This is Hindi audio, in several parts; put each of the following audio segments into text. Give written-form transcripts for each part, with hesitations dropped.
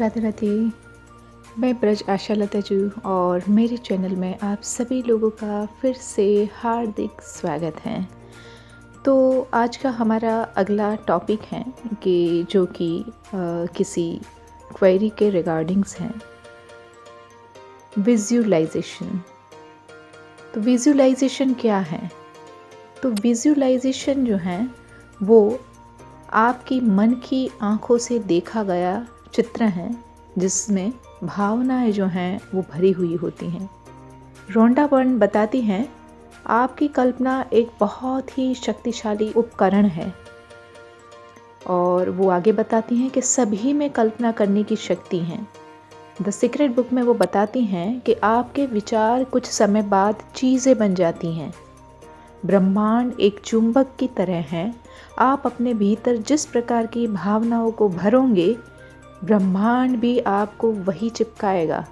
राधे राधे। मैं ब्रज आशा लता जू और मेरे चैनल में आप सभी लोगों का फिर से हार्दिक स्वागत है। तो आज का हमारा अगला टॉपिक है कि जो कि किसी क्वेरी के रिगार्डिंग्स हैं, विजुअलाइजेशन। तो विजुअलाइजेशन क्या है? तो विजुअलाइजेशन जो है वो आपकी मन की आँखों से देखा गया चित्र है जिसमें भावनाएं जो हैं वो भरी हुई होती हैं। रोंडा बर्न बताती हैं आपकी कल्पना एक बहुत ही शक्तिशाली उपकरण है, और वो आगे बताती हैं कि सभी में कल्पना करने की शक्ति है। द सीक्रेट बुक में वो बताती हैं कि आपके विचार कुछ समय बाद चीज़ें बन जाती हैं। ब्रह्मांड एक चुंबक की तरह है। आप अपने भीतर जिस प्रकार की भावनाओं को भरोगे, ब्रह्मांड भी आपको वही चिपकाएगा।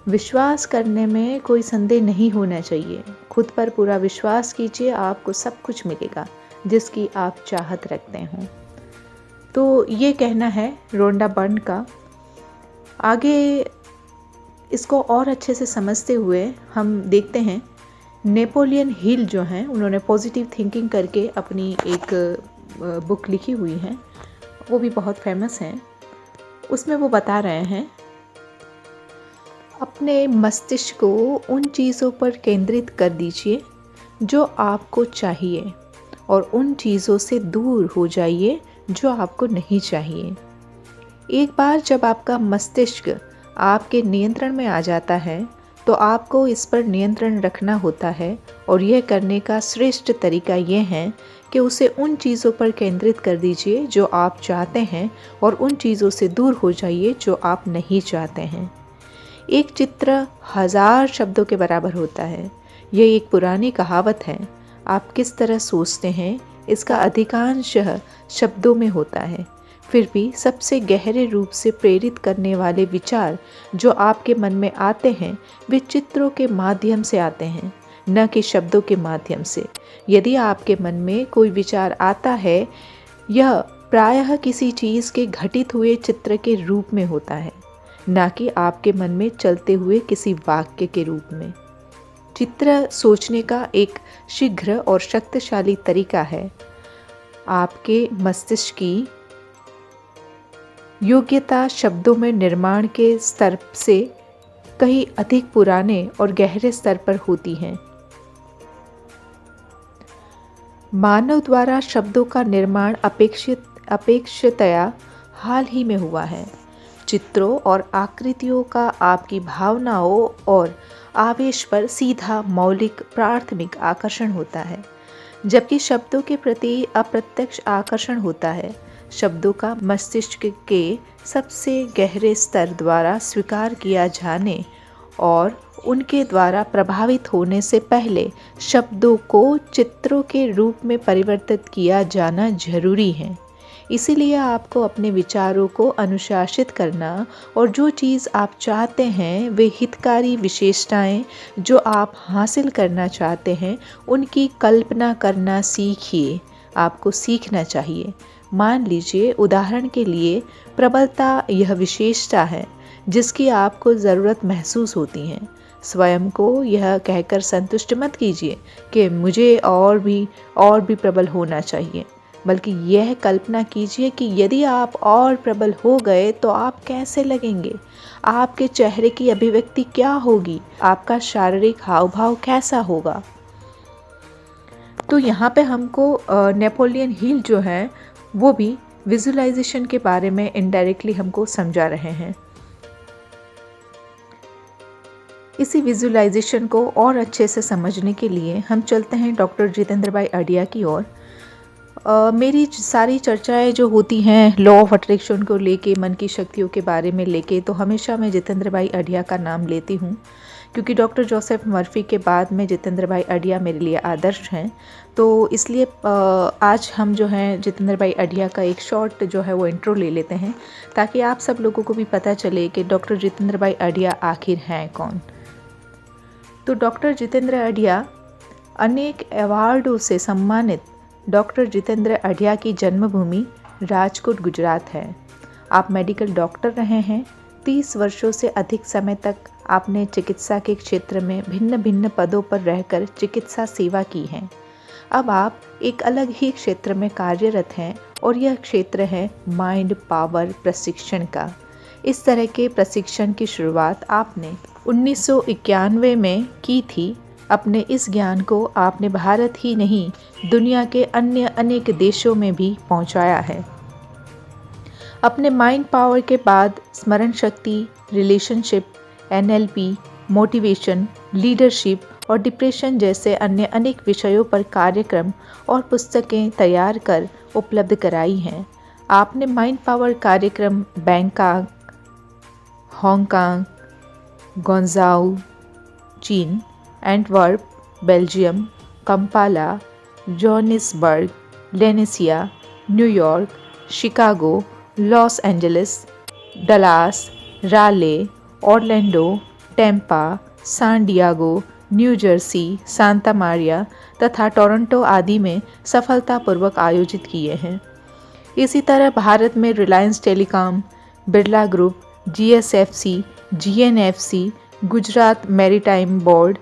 विश्वास करने में कोई संदेह नहीं होना चाहिए। खुद पर पूरा विश्वास कीजिए, आपको सब कुछ मिलेगा जिसकी आप चाहत रखते हो। तो ये कहना है रोंडा बर्न का। आगे इसको और अच्छे से समझते हुए हम देखते हैं नेपोलियन हिल जो हैं, उन्होंने पॉजिटिव थिंकिंग करके अपनी एक बुक लिखी हुई है, वो भी बहुत फेमस हैं। उसमें वो बता रहे हैं अपने मस्तिष्क को उन चीज़ों पर केंद्रित कर दीजिए जो आपको चाहिए और उन चीज़ों से दूर हो जाइए जो आपको नहीं चाहिए। एक बार जब आपका मस्तिष्क आपके नियंत्रण में आ जाता है तो आपको इस पर नियंत्रण रखना होता है, और यह करने का श्रेष्ठ तरीका यह है कि उसे उन चीज़ों पर केंद्रित कर दीजिए जो आप चाहते हैं और उन चीज़ों से दूर हो जाइए जो आप नहीं चाहते हैं। एक चित्र 1000 शब्दों के बराबर होता है। यह एक पुरानी कहावत है। आप किस तरह सोचते हैं इसका अधिकांश शब्दों में होता है। फिर भी सबसे गहरे रूप से प्रेरित करने वाले विचार जो आपके मन में आते हैं वे चित्रों के माध्यम से आते हैं, न कि शब्दों के माध्यम से। यदि आपके मन में कोई विचार आता है, यह प्रायः किसी चीज़ के घटित हुए चित्र के रूप में होता है, न कि आपके मन में चलते हुए किसी वाक्य के रूप में। चित्र सोचने का एक शीघ्र और शक्तिशाली तरीका है। आपके मस्तिष्क की योग्यता शब्दों में निर्माण के स्तर से कहीं अधिक पुराने और गहरे स्तर पर होती है। मानव द्वारा शब्दों का निर्माण अपेक्षितया हाल ही में हुआ है। चित्रों और आकृतियों का आपकी भावनाओं और आवेश पर सीधा मौलिक प्राथमिक आकर्षण होता है, जबकि शब्दों के प्रति अप्रत्यक्ष आकर्षण होता है। शब्दों का मस्तिष्क के सबसे गहरे स्तर द्वारा स्वीकार किया जाने और उनके द्वारा प्रभावित होने से पहले शब्दों को चित्रों के रूप में परिवर्तित किया जाना जरूरी है। इसीलिए आपको अपने विचारों को अनुशासित करना और जो चीज़ आप चाहते हैं वे हितकारी विशेषताएं जो आप हासिल करना चाहते हैं उनकी कल्पना करना सीखिए। आपको सीखना चाहिए। मान लीजिए उदाहरण के लिए प्रबलता यह विशेषता है जिसकी आपको ज़रूरत महसूस होती है। स्वयं को यह कहकर संतुष्ट मत कीजिए कि मुझे और भी प्रबल होना चाहिए, बल्कि यह कल्पना कीजिए कि यदि आप और प्रबल हो गए तो आप कैसे लगेंगे, आपके चेहरे की अभिव्यक्ति क्या होगी, आपका शारीरिक हाव भाव कैसा होगा। तो यहाँ पे हमको नेपोलियन हिल जो है वो भी विजुअलाइजेशन के बारे में इनडायरेक्टली हमको समझा रहे हैं। इसी विजुअलाइजेशन को और अच्छे से समझने के लिए हम चलते हैं डॉक्टर जितेंद्र भाई अढ़िया की ओर। मेरी सारी चर्चाएं जो होती हैं लॉ ऑफ अट्रैक्शन को लेके, मन की शक्तियों के बारे में लेके, तो हमेशा मैं जितेंद्र भाई अढ़िया का नाम लेती हूँ, क्योंकि डॉक्टर जोसेफ मर्फी के बाद में जितेंद्र भाई अढ़िया मेरे लिए आदर्श हैं। तो इसलिए आज हम जो हैं जितेंद्र भाई अढ़िया का एक शॉर्ट जो है वो इंट्रो ले लेते हैं, ताकि आप सब लोगों को भी पता चले कि डॉक्टर जितेंद्र भाई अढ़िया आखिर हैं कौन। तो डॉक्टर जितेंद्र अढ़िया अनेक अवार्डों से सम्मानित डॉक्टर जितेंद्र अढ़िया की जन्मभूमि राजकोट गुजरात है। आप मेडिकल डॉक्टर रहे हैं। 30 वर्षों से अधिक समय तक आपने चिकित्सा के क्षेत्र में भिन्न भिन्न पदों पर रहकर चिकित्सा सेवा की है। अब आप एक अलग ही क्षेत्र में कार्यरत हैं और यह क्षेत्र है माइंड पावर प्रशिक्षण का। इस तरह के प्रशिक्षण की शुरुआत आपने 1991 में की थी। अपने इस ज्ञान को आपने भारत ही नहीं, दुनिया के अन्य अनेक देशों में भी पहुंचाया है। अपने माइंड पावर के बाद स्मरण शक्ति, रिलेशनशिप, NLP, मोटिवेशन, लीडरशिप और डिप्रेशन जैसे अन्य अनेक विषयों पर कार्यक्रम और पुस्तकें तैयार कर उपलब्ध कराई हैं। आपने माइंड पावर कार्यक्रम बैंकॉक, हांगकांग, ग्वांगझू, चीन, Antwerp, Belgium, Kampala, Johannesburg, Venezia, New York, Chicago, Los Angeles, Dallas, Raleigh, Orlando, Tampa, San Diego, New Jersey, Santa Maria तथा टोरंटो आदि में सफलतापूर्वक आयोजित किए हैं। इसी तरह भारत में Reliance telecom, Birla group, GSFC, GNFC, Gujarat maritime board,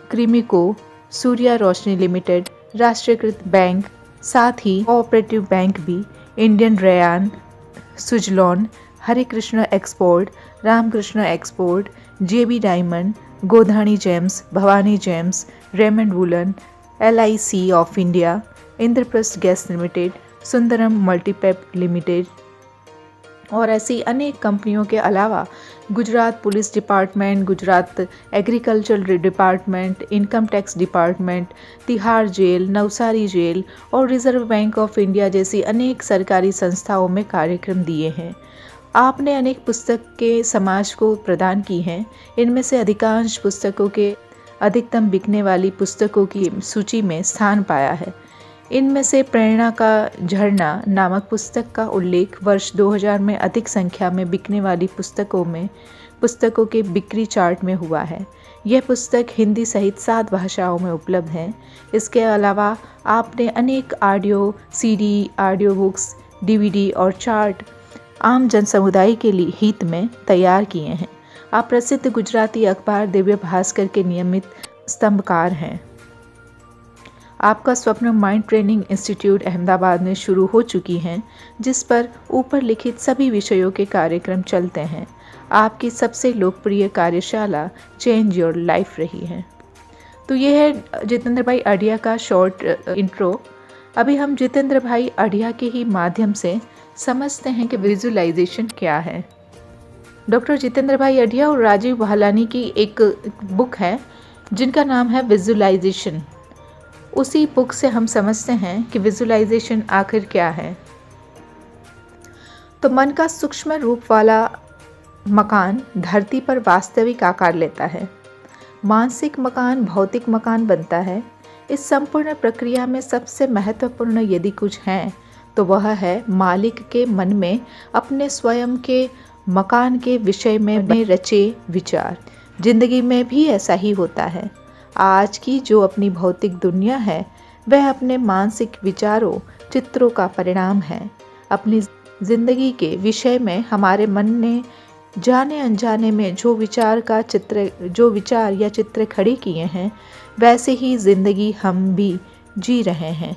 क्रिमिको, सूर्या रोशनी लिमिटेड, राष्ट्रीयकृत बैंक, साथ ही कोऑपरेटिव बैंक भी, Indian rayon, Suzlon, Hare Krishna export, Ramakrishna export, JB diamond, Godhani gems, Bhavani gems, Raymond woollen, LIC of India, Indraprastha gas limited, Sundaram Multipap limited और ऐसी अनेक कंपनियों के अलावा Gujarat police department, Gujarat agriculture department, income tax department, Tihar jail, Navsari jail और रिजर्व बैंक ऑफ इंडिया जैसी अनेक सरकारी संस्थाओं में कार्यक्रम दिए हैं। आपने अनेक पुस्तकें समाज को प्रदान की हैं। इनमें से अधिकांश पुस्तकों के अधिकतम बिकने वाली पुस्तकों की सूची में स्थान पाया है। इनमें से प्रेरणा का झरना नामक पुस्तक का उल्लेख वर्ष 2000 में अधिक संख्या में बिकने वाली पुस्तकों के बिक्री चार्ट में हुआ है। यह पुस्तक हिंदी सहित 7 भाषाओं में उपलब्ध है। इसके अलावा आपने अनेक audio CD, audio books, DVD और चार्ट आम जन समुदाय के लिए हित में तैयार किए हैं। आप प्रसिद्ध गुजराती अखबार दिव्य भास्कर के नियमित स्तंभकार हैं। आपका स्वप्न माइंड ट्रेनिंग इंस्टीट्यूट अहमदाबाद में शुरू हो चुकी हैं, जिस पर ऊपर लिखित सभी विषयों के कार्यक्रम चलते हैं। आपकी सबसे लोकप्रिय कार्यशाला चेंज योर लाइफ रही है। तो ये है जितेंद्र भाई अढ़िया का शॉर्ट इंट्रो। अभी हम जितेंद्र भाई अढ़िया के ही माध्यम से समझते हैं कि विजुअलाइजेशन क्या है। डॉक्टर जितेंद्र भाई अढ़िया और राजीव भालानी की एक बुक है जिनका नाम है विजुअलाइजेशन। उसी बुक से हम समझते हैं कि विजुअलाइजेशन आखिर क्या है। तो मन का सूक्ष्म रूप वाला मकान धरती पर वास्तविक आकार लेता है। मानसिक मकान भौतिक मकान बनता है। इस संपूर्ण प्रक्रिया में सबसे महत्वपूर्ण यदि कुछ है तो वह है मालिक के मन में अपने स्वयं के मकान के विषय में बने रचे विचार। जिंदगी में भी ऐसा ही होता है। आज की जो अपनी भौतिक दुनिया है वह अपने मानसिक विचारों, चित्रों का परिणाम है। अपनी जिंदगी के विषय में हमारे मन ने जाने अनजाने में जो विचार या चित्र खड़े किए हैं, वैसे ही जिंदगी हम भी जी रहे हैं।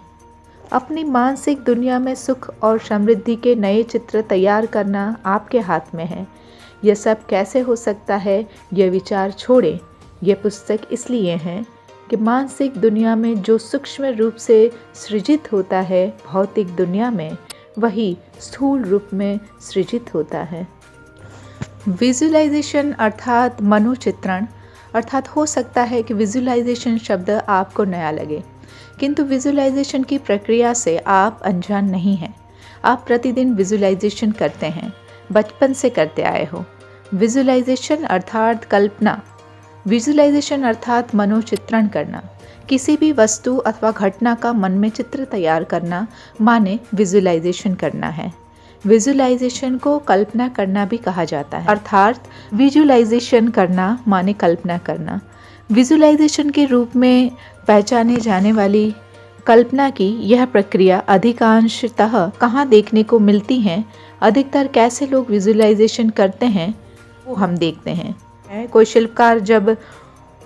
अपनी मानसिक दुनिया में सुख और समृद्धि के नए चित्र तैयार करना आपके हाथ में है। यह सब कैसे हो सकता है, यह विचार छोड़ें। यह पुस्तक इसलिए है कि मानसिक दुनिया में जो सूक्ष्म रूप से सृजित होता है, भौतिक दुनिया में वही स्थूल रूप में सृजित होता है। विजुअलाइजेशन अर्थात मनोचित्रण, अर्थात हो सकता है कि विजुअलाइजेशन शब्द आपको नया लगे, किंतु विजुअलाइजेशन की प्रक्रिया से आप अनजान नहीं हैं। आप प्रतिदिन विजुअलाइजेशन करते हैं, बचपन से करते आए हो। विजुअलाइजेशन अर्थात कल्पना, विजुअलाइजेशन अर्थात मनोचित्रण करना। किसी भी वस्तु अथवा घटना का मन में चित्र तैयार करना माने विजुअलाइजेशन करना है। विजुअलाइजेशन को कल्पना करना भी कहा जाता है, अर्थात विजुअलाइजेशन करना माने कल्पना करना। विजुअलाइजेशन के रूप में पहचाने जाने वाली कल्पना की यह प्रक्रिया अधिकांशतः कहाँ देखने को मिलती है, अधिकतर कैसे लोग विजुअलाइजेशन करते हैं वो हम देखते हैं। कोई शिल्पकार जब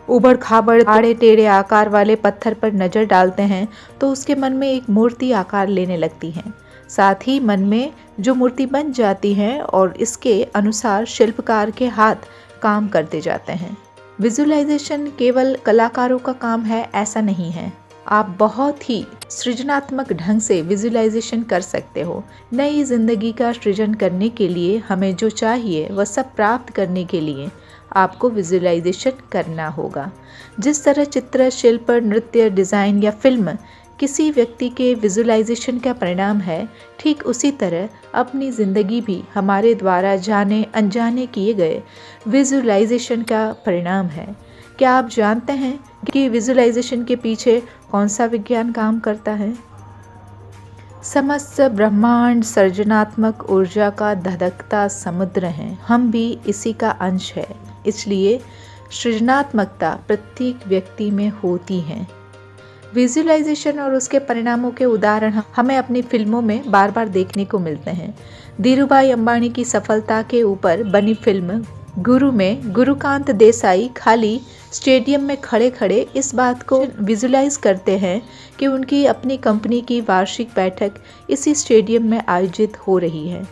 उबड़ खाबड़ आड़े टेढ़े आकार वाले पत्थर पर नजर डालते हैं तो उसके मन में एक मूर्ति आकार लेने लगती है। साथ ही मन में जो मूर्ति बन जाती है और इसके अनुसार शिल्पकार के हाथ काम करते जाते हैं। विजुअलाइजेशन केवल कलाकारों का काम है ऐसा नहीं है। आप बहुत ही सृजनात्मक ढंग से विजुअलाइजेशन कर सकते हो। नई जिंदगी का सृजन करने के लिए हमें जो चाहिए वह सब प्राप्त करने के लिए आपको विजुअलाइजेशन करना होगा। जिस तरह चित्र, शिल्प, नृत्य, डिज़ाइन या फिल्म किसी व्यक्ति के विजुअलाइजेशन का परिणाम है, ठीक उसी तरह अपनी ज़िंदगी भी हमारे द्वारा जाने अनजाने किए गए विजुअलाइजेशन का परिणाम है। क्या आप जानते हैं कि विजुअलाइजेशन के पीछे कौन सा विज्ञान काम करता है? समस्त ब्रह्मांड सृजनात्मक ऊर्जा का धधकता समुद्र है। हम भी इसी का अंश है। इसलिए सृजनात्मकता प्रत्येक व्यक्ति में होती है। विजुअलाइजेशन और उसके परिणामों के उदाहरण हमें अपनी फिल्मों में बार बार देखने को मिलते हैं। धीरूभाई अंबानी की सफलता के ऊपर बनी फिल्म गुरु में गुरुकांत देसाई खाली स्टेडियम में खड़े खड़े इस बात को विजुअलाइज करते हैं कि उनकी अपनी कंपनी की वार्षिक बैठक इसी स्टेडियम में आयोजित हो रही है।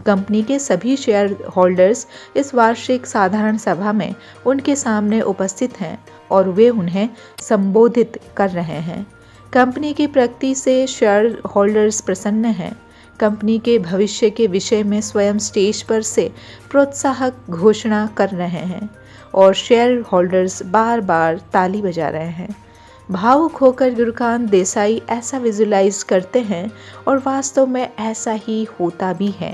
कंपनी के सभी शेयर होल्डर्स इस वार्षिक साधारण सभा में उनके सामने उपस्थित हैं और वे उन्हें संबोधित कर रहे हैं। कंपनी की प्रगति से शेयर होल्डर्स प्रसन्न हैं। कंपनी के भविष्य के विषय में स्वयं स्टेज पर से प्रोत्साहक घोषणा कर रहे हैं और शेयर होल्डर्स बार बार ताली बजा रहे हैं। भावुक होकर गुरुकांत देसाई ऐसा विजुअलाइज करते हैं और वास्तव में ऐसा ही होता भी है।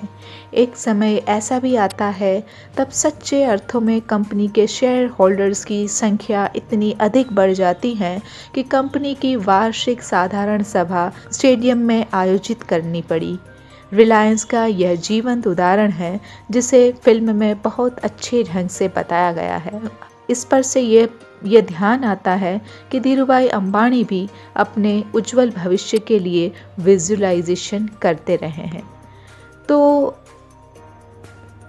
एक समय ऐसा भी आता है तब सच्चे अर्थों में कंपनी के शेयर होल्डर्स की संख्या इतनी अधिक बढ़ जाती है कि कंपनी की वार्षिक साधारण सभा स्टेडियम में आयोजित करनी पड़ी। रिलायंस का यह जीवंत उदाहरण है जिसे फिल्म में बहुत अच्छे ढंग से बताया गया है। इस पर से ये ध्यान आता है कि धीरूभाई अंबानी भी अपने उज्जवल भविष्य के लिए विजुअलाइजेशन करते रहे हैं। तो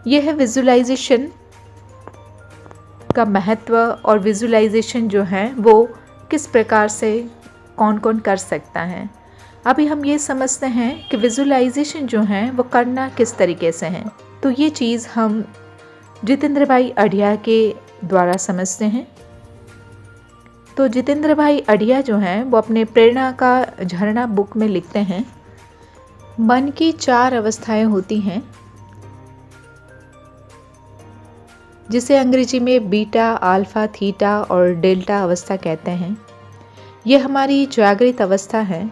यह विजुअलाइजेशन का महत्व और विजुअलाइजेशन जो है वो किस प्रकार से कौन कौन कर सकता है। अभी हम ये समझते हैं कि विजुअलाइजेशन जो है वो करना किस तरीके से है। तो ये चीज़ हम जितेंद्र भाई अढ़िया के द्वारा समझते हैं। तो जितेंद्र भाई अढ़िया जो हैं वो अपने प्रेरणा का झरना बुक में लिखते हैं, मन की 4 अवस्थाएं होती हैं जिसे अंग्रेजी में बीटा, अल्फा, थीटा और डेल्टा अवस्था कहते हैं। यह हमारी जागृत अवस्था है।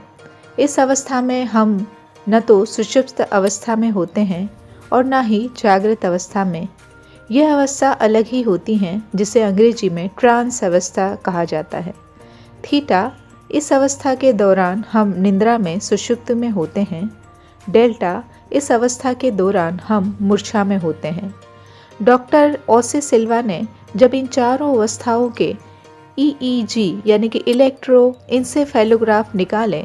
इस अवस्था में हम न तो सुषुप्त अवस्था में होते हैं और न ही जागृत अवस्था में। यह अवस्था अलग ही होती हैं जिसे अंग्रेजी में ट्रांस अवस्था कहा जाता है। थीटा, इस अवस्था के दौरान हम निद्रा में सुषुप्त में होते हैं। डेल्टा, इस अवस्था के दौरान हम मूर्छा में होते हैं। डॉक्टर ओसे सिल्वा ने जब इन चारों अवस्थाओं के EEG यानी कि इलेक्ट्रोइंसेफेलोग्राफ निकाले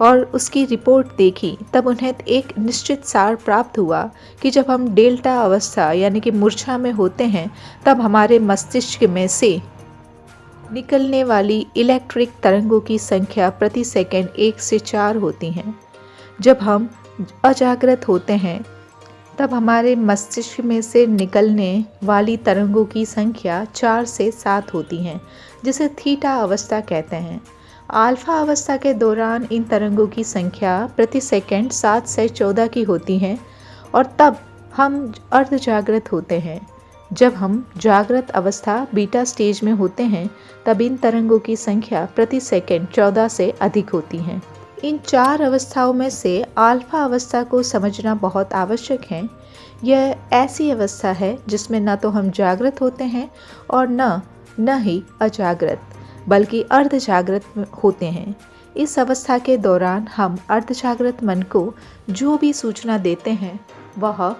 और उसकी रिपोर्ट देखी तब उन्हें एक निश्चित सार प्राप्त हुआ कि जब हम डेल्टा अवस्था यानी कि मूर्छा में होते हैं तब हमारे मस्तिष्क में से निकलने वाली इलेक्ट्रिक तरंगों की संख्या प्रति सेकंड 1 से 4 होती हैं। जब हम अजागृत होते हैं तब हमारे मस्तिष्क में से निकलने वाली तरंगों की संख्या 4 से 7 होती हैं, जिसे थीटा अवस्था कहते हैं। अल्फा अवस्था के दौरान इन तरंगों की संख्या प्रति सेकंड 7 से 14 की होती हैं और तब हम अर्ध जागृत होते हैं। जब हम जागृत अवस्था बीटा स्टेज में होते हैं तब इन तरंगों की संख्या प्रति सेकंड 14 से अधिक होती हैं। इन 4 अवस्थाओं में से अल्फा अवस्था को समझना बहुत आवश्यक है। यह ऐसी अवस्था है जिसमें न तो हम जागृत होते हैं और न ही अजागृत बल्कि अर्ध जागृत होते हैं। इस अवस्था के दौरान हम अर्ध जागृत मन को जो भी सूचना देते हैं वह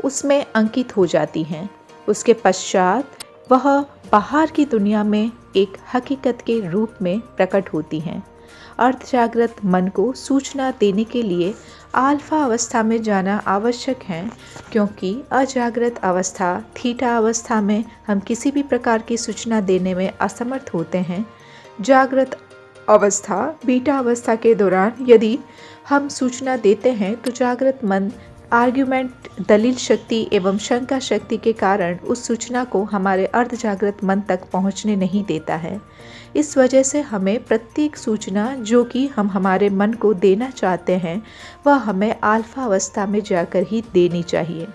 उसमें अंकित हो जाती हैं। उसके पश्चात वह बाहर की दुनिया में एक हकीकत के रूप में प्रकट होती हैं। अर्ध जागृत मन को सूचना देने के लिए अल्फा अवस्था में जाना आवश्यक है, क्योंकि अजागृत अवस्था थीटा अवस्था में हम किसी भी प्रकार की सूचना देने में असमर्थ होते हैं। जागृत अवस्था बीटा अवस्था के दौरान यदि हम सूचना देते हैं तो जागृत मन आर्ग्यूमेंट, दलील शक्ति एवं शंका शक्ति के कारण उस सूचना को हमारे अर्ध जागृत मन तक पहुंचने नहीं देता है। इस वजह से हमें प्रत्येक सूचना जो कि हम हमारे मन को देना चाहते हैं वह हमें अल्फा अवस्था में जाकर ही देनी चाहिए।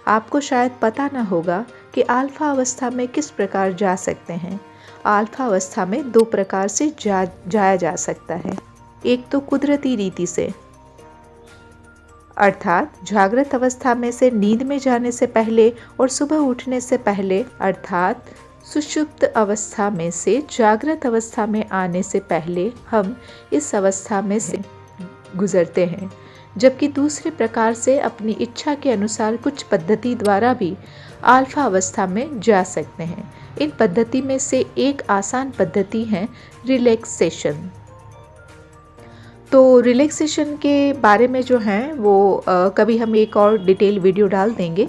आपको शायद पता न होगा कि अल्फा अवस्था में किस प्रकार जा सकते हैं। अल्फा अवस्था में 2 प्रकार से जाया जा सकता है। एक तो कुदरती रीति से, अर्थात जागृत अवस्था में से नींद में जाने से पहले और सुबह उठने से पहले, अर्थात सुषुप्त अवस्था में से जागृत अवस्था में आने से पहले हम इस अवस्था में से गुजरते हैं। जबकि दूसरे प्रकार से अपनी इच्छा के अनुसार कुछ पद्धति द्वारा भी अल्फा अवस्था में जा सकते हैं। इन पद्धति में से एक आसान पद्धति है रिलैक्सेशन। तो रिलैक्सेशन के बारे में जो है वो कभी हम एक और डिटेल वीडियो डाल देंगे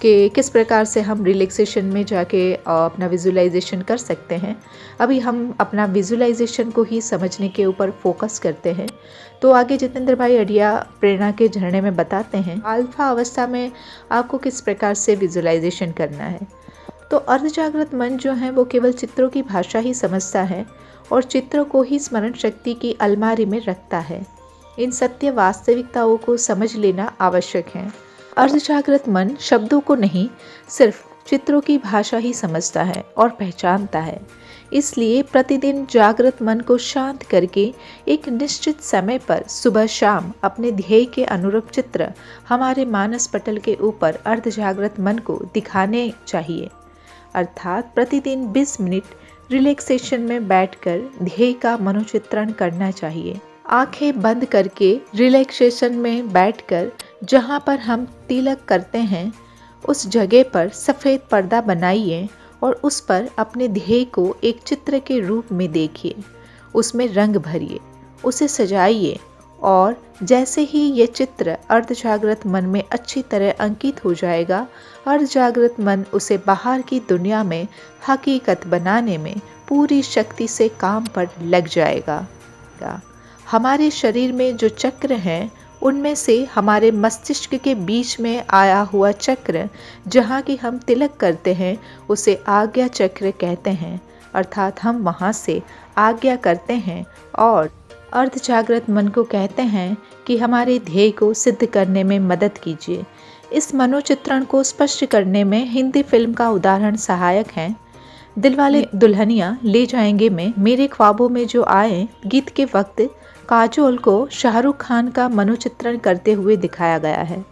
कि किस प्रकार से हम रिलैक्सेशन में जाके अपना विजुअलाइजेशन कर सकते हैं। अभी हम अपना विजुअलाइजेशन को ही समझने के ऊपर फोकस करते हैं। तो आगे जितेंद्र भाई अढ़िया प्रेरणा के झरने में बताते हैं अल्फा अवस्था में आपको किस प्रकार से विजुअलाइजेशन करना है। तो अर्धजागृत मन जो है वो केवल चित्रों की भाषा ही समझता है और चित्रों को ही स्मरण शक्ति की अलमारी में रखता है। इन सत्य वास्तविकताओं को समझ लेना आवश्यक है। अर्धजागृत मन शब्दों को नहीं, सिर्फ चित्रों की भाषा ही समझता है और पहचानता है। इसलिए प्रतिदिन जागृत मन को शांत करके एक निश्चित समय पर सुबह शाम अपने ध्येय के अनुरूप चित्र हमारे मानस पटल के ऊपर अर्धजागृत मन को दिखाने चाहिए। अर्थात प्रतिदिन 20 मिनट रिलैक्सेशन में बैठकर ध्येय का मनोचित्रण करना चाहिए। आंखें बंद करके रिलैक्सेशन में बैठकर जहां पर हम तिलक करते हैं उस जगह पर सफ़ेद पर्दा बनाइए और उस पर अपने ध्येय को एक चित्र के रूप में देखिए। उसमें रंग भरिए, उसे सजाइए और जैसे ही ये चित्र अर्धजागृत मन में अच्छी तरह अंकित हो जाएगा, अर्धजागृत मन उसे बाहर की दुनिया में हकीकत बनाने में पूरी शक्ति से काम पर लग जाएगा। हमारे शरीर में जो चक्र हैं उनमें से हमारे मस्तिष्क के बीच में आया हुआ चक्र जहाँ की हम तिलक करते हैं उसे आज्ञा चक्र कहते हैं। अर्थात हम वहाँ से आज्ञा करते हैं और अर्धजागृत मन को कहते हैं कि हमारे ध्येय को सिद्ध करने में मदद कीजिए। इस मनोचित्रण को स्पष्ट करने में हिंदी फिल्म का उदाहरण सहायक है। दिलवाले दुल्हनिया ले जाएंगे में मेरे ख्वाबों में जो आए गीत के वक्त काजोल को शाहरुख खान का मनोचित्रण करते हुए दिखाया गया है।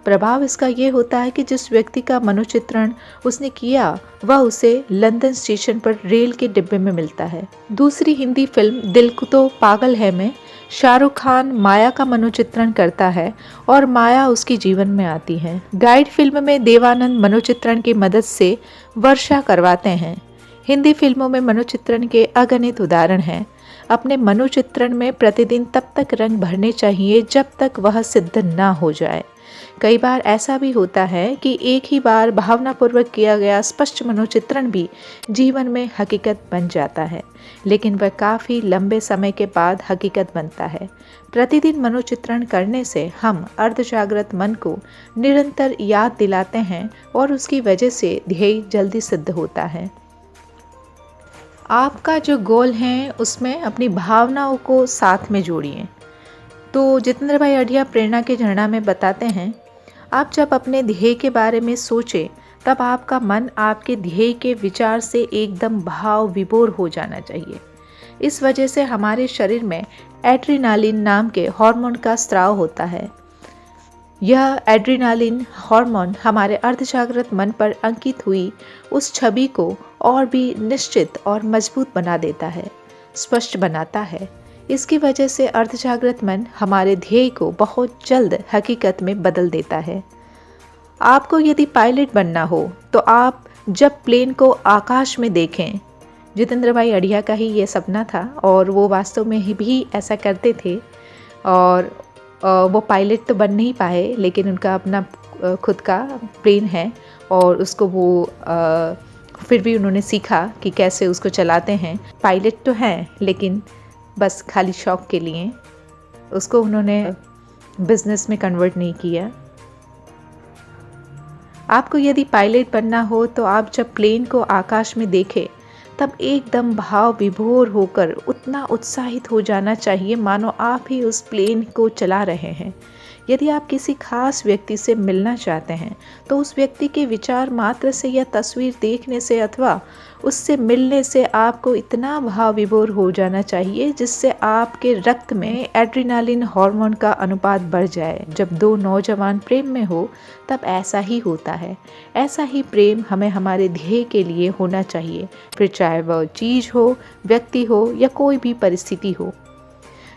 प्रभाव इसका ये होता है कि जिस व्यक्ति का मनोचित्रण उसने किया वह उसे लंदन स्टेशन पर रेल के डिब्बे में मिलता है। दूसरी हिंदी फिल्म दिल तो पागल है में शाहरुख खान माया का मनोचित्रण करता है और माया उसके जीवन में आती है। गाइड फिल्म में देवानंद मनोचित्रण की मदद से वर्षा करवाते हैं। हिंदी फिल्मों में मनोचित्रण के अगणित उदाहरण हैं। अपने मनोचित्रण में प्रतिदिन तब तक रंग भरने चाहिए जब तक वह सिद्ध ना हो जाए। कई बार ऐसा भी होता है कि एक ही बार भावनापूर्वक किया गया स्पष्ट मनोचित्रण भी जीवन में हकीकत बन जाता है, लेकिन वह काफ़ी लंबे समय के बाद हकीकत बनता है। प्रतिदिन मनोचित्रण करने से हम अर्धजागृत मन को निरंतर याद दिलाते हैं और उसकी वजह से ध्येय जल्दी सिद्ध होता है। आपका जो गोल है उसमें अपनी भावनाओं को साथ में जोड़िए। तो जितेंद्र भाई अढ़िया प्रेरणा के झरना में बताते हैं, आप जब अपने ध्येय के बारे में सोचें तब आपका मन आपके ध्येय के विचार से एकदम भाव विभोर हो जाना चाहिए। इस वजह से हमारे शरीर में एड्रेनालिन नाम के हार्मोन का स्राव होता है। यह एड्रेनालिन हार्मोन हमारे अर्धजागृत मन पर अंकित हुई उस छवि को और भी निश्चित और मजबूत बना देता है, स्पष्ट बनाता है। इसकी वजह से अर्धजागृत मन हमारे ध्येय को बहुत जल्द हकीकत में बदल देता है। आपको यदि पायलट बनना हो तो आप जब प्लेन को आकाश में देखें जितेंद्र भाई अढ़िया का ही ये सपना था और वो वास्तव में ही भी ऐसा करते थे। और वो पायलट तो बन नहीं पाए, लेकिन उनका अपना खुद का प्लेन है और उसको वो फिर भी उन्होंने सीखा कि कैसे उसको चलाते हैं। पायलट तो हैं, लेकिन बस खाली शौक के लिए उसको उन्होंने बिजनेस में कन्वर्ट नहीं किया। आपको यदि पायलट बनना हो तो आप जब प्लेन को आकाश में देखें तब एकदम भाव विभोर होकर उतना उत्साहित हो जाना चाहिए मानो आप ही उस प्लेन को चला रहे हैं। यदि आप किसी खास व्यक्ति से मिलना चाहते हैं तो उस व्यक्ति के विचार मात्र से या तस्वीर देखने से अथवा उससे मिलने से आपको इतना भाव विभोर हो जाना चाहिए जिससे आपके रक्त में एड्रेनालिन हार्मोन का अनुपात बढ़ जाए। जब दो नौजवान प्रेम में हो तब ऐसा ही होता है। ऐसा ही प्रेम हमें हमारे ध्येय के लिए होना चाहिए, फिर चाहे वह चीज़ हो, व्यक्ति हो या कोई भी परिस्थिति हो।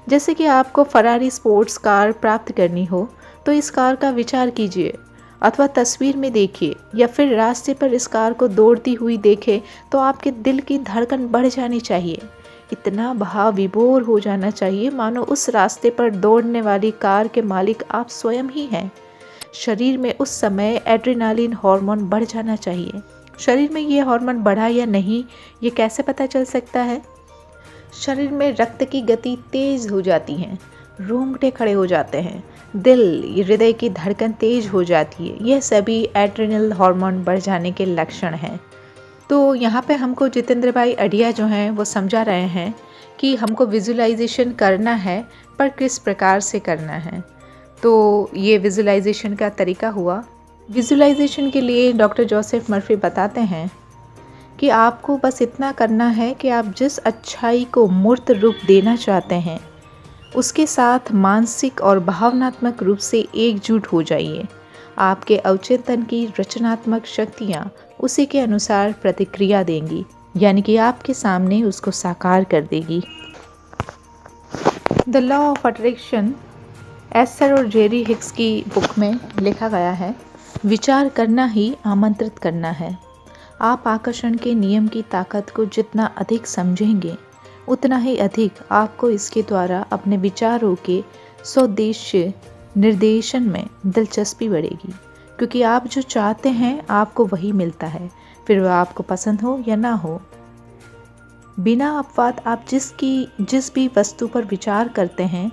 जैसे कि आपको फरारी स्पोर्ट्स कार प्राप्त करनी हो तो इस कार का विचार कीजिए अथवा तस्वीर में देखिए या फिर रास्ते पर इस कार को दौड़ती हुई देखें तो आपके दिल की धड़कन बढ़ जानी चाहिए। इतना भाव विभोर हो जाना चाहिए मानो उस रास्ते पर दौड़ने वाली कार के मालिक आप स्वयं ही हैं। शरीर में उस समय एड्रेनालिन हार्मोन बढ़ जाना चाहिए। शरीर में ये हार्मोन बढ़ा या नहीं, ये कैसे पता चल सकता है? शरीर में रक्त की गति तेज हो जाती है, रोंगटे खड़े हो जाते हैं, दिल हृदय की धड़कन तेज हो जाती है। यह सभी एड्रेनल हार्मोन बढ़ जाने के लक्षण हैं। तो यहाँ पे हमको जितेंद्र भाई अढ़िया जो हैं वो समझा रहे हैं कि हमको विजुअलाइजेशन करना है, पर किस प्रकार से करना है। तो ये विजुअलाइजेशन का तरीका हुआ। विजुअलाइजेशन के लिए डॉक्टर जोसेफ मर्फी बताते हैं कि आपको बस इतना करना है कि आप जिस अच्छाई को मूर्त रूप देना चाहते हैं उसके साथ मानसिक और भावनात्मक रूप से एकजुट हो जाइए। आपके अवचेतन की रचनात्मक शक्तियाँ उसी के अनुसार प्रतिक्रिया देंगी, यानी कि आपके सामने उसको साकार कर देगी। The law of attraction Esther और जेरी हिक्स की बुक में लिखा गया है, विचार करना ही आमंत्रित करना है। आप आकर्षण के नियम की ताकत को जितना अधिक समझेंगे उतना ही अधिक आपको इसके द्वारा अपने विचारों के स्वोद्देश्य निर्देशन में दिलचस्पी बढ़ेगी, क्योंकि आप जो चाहते हैं आपको वही मिलता है, फिर वह आपको पसंद हो या ना हो। बिना अपवाद आप जिस भी वस्तु पर विचार करते हैं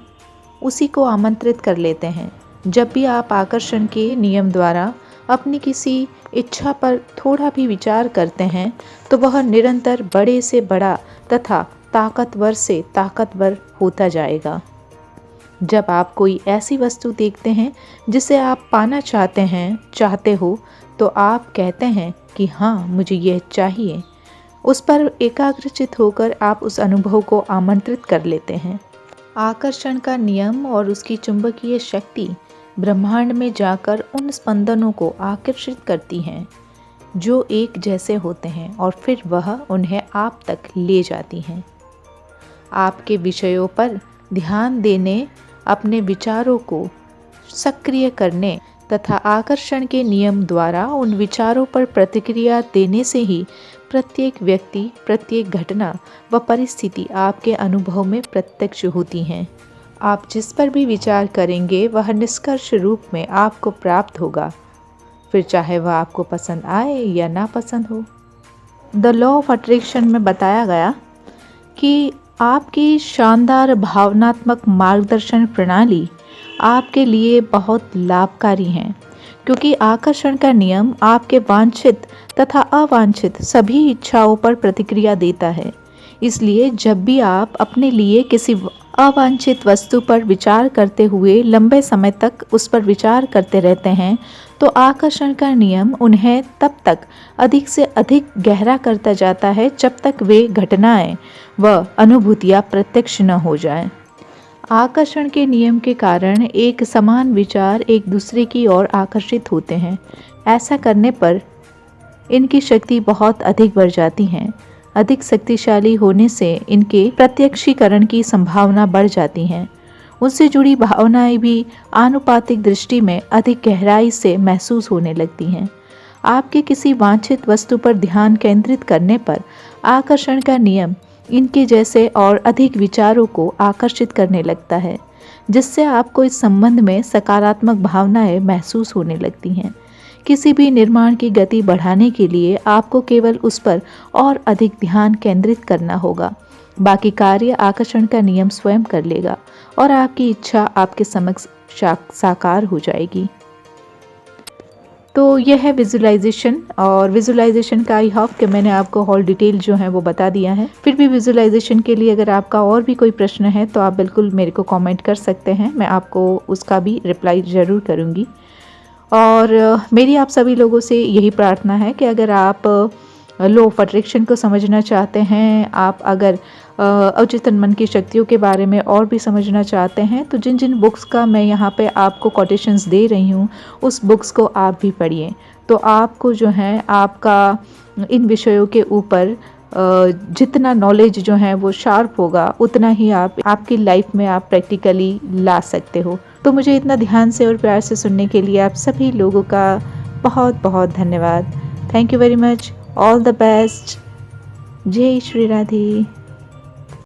उसी को आमंत्रित कर लेते हैं। जब भी आप आकर्षण के नियम द्वारा अपनी किसी इच्छा पर थोड़ा भी विचार करते हैं तो वह निरंतर बड़े से बड़ा तथा ताकतवर से ताकतवर होता जाएगा। जब आप कोई ऐसी वस्तु देखते हैं जिसे आप पाना चाहते हो तो आप कहते हैं कि हाँ, मुझे यह चाहिए। उस पर एकाग्रचित होकर आप उस अनुभव को आमंत्रित कर लेते हैं। आकर्षण का नियम और उसकी चुंबकीय शक्ति ब्रह्मांड में जाकर उन स्पंदनों को आकर्षित करती हैं जो एक जैसे होते हैं और फिर वह उन्हें आप तक ले जाती हैं। आपके विषयों पर ध्यान देने, अपने विचारों को सक्रिय करने तथा आकर्षण के नियम द्वारा उन विचारों पर प्रतिक्रिया देने से ही प्रत्येक व्यक्ति, प्रत्येक घटना व परिस्थिति आपके अनुभव में प्रत्यक्ष होती हैं। आप जिस पर भी विचार करेंगे वह निष्कर्ष रूप में आपको प्राप्त होगा, फिर चाहे वह आपको पसंद आए या ना पसंद हो। द लॉ ऑफ अट्रैक्शन में बताया गया कि आपकी शानदार भावनात्मक मार्गदर्शन प्रणाली आपके लिए बहुत लाभकारी हैं, क्योंकि आकर्षण का नियम आपके वांछित तथा अवांछित सभी इच्छाओं पर प्रतिक्रिया देता है। इसलिए जब भी आप अपने लिए किसी अवांछित वस्तु पर विचार करते हुए लंबे समय तक उस पर विचार करते रहते हैं तो आकर्षण का नियम उन्हें तब तक अधिक से अधिक गहरा करता जाता है जब तक वे घटनाएं व अनुभूतियां प्रत्यक्ष न हो जाएं। आकर्षण के नियम के कारण एक समान विचार एक दूसरे की ओर आकर्षित होते हैं। ऐसा करने पर इनकी शक्ति बहुत अधिक बढ़ जाती है। अधिक शक्तिशाली होने से इनके प्रत्यक्षीकरण की संभावना बढ़ जाती है। उनसे जुड़ी भावनाएं भी आनुपातिक दृष्टि में अधिक गहराई से महसूस होने लगती हैं। आपके किसी वांछित वस्तु पर ध्यान केंद्रित करने पर आकर्षण का नियम इनके जैसे और अधिक विचारों को आकर्षित करने लगता है, जिससे आपको इस संबंध में सकारात्मक भावनाएं महसूस होने लगती हैं। किसी भी निर्माण की गति बढ़ाने के लिए आपको केवल उस पर और अधिक ध्यान केंद्रित करना होगा। बाकी कार्य आकर्षण का नियम स्वयं कर लेगा और आपकी इच्छा आपके समक्ष साकार हो जाएगी। तो यह है विजुअलाइजेशन, और विजुअलाइजेशन का आई होप कि मैंने आपको होल डिटेल जो है वो बता दिया है। फिर भी विजुअलाइजेशन के लिए अगर आपका और भी कोई प्रश्न है तो आप बिल्कुल मेरे को कमेंट कर सकते हैं, मैं आपको उसका भी रिप्लाई ज़रूर करूँगी। और मेरी आप सभी लोगों से यही प्रार्थना है कि अगर आप लॉ ऑफ अट्रैक्शन को समझना चाहते हैं, आप अगर अवचेतन मन की शक्तियों के बारे में और भी समझना चाहते हैं, तो जिन जिन बुक्स का मैं यहाँ पे आपको कोटेशंस दे रही हूँ उस बुक्स को आप भी पढ़िए। तो आपको जो है आपका इन विषयों के ऊपर जितना नॉलेज जो है वो शार्प होगा, उतना ही आप आपकी लाइफ में आप प्रैक्टिकली ला सकते हो। तो मुझे इतना ध्यान से और प्यार से सुनने के लिए आप सभी लोगों का बहुत बहुत धन्यवाद। Thank you very much. All the best. जय श्री राधे।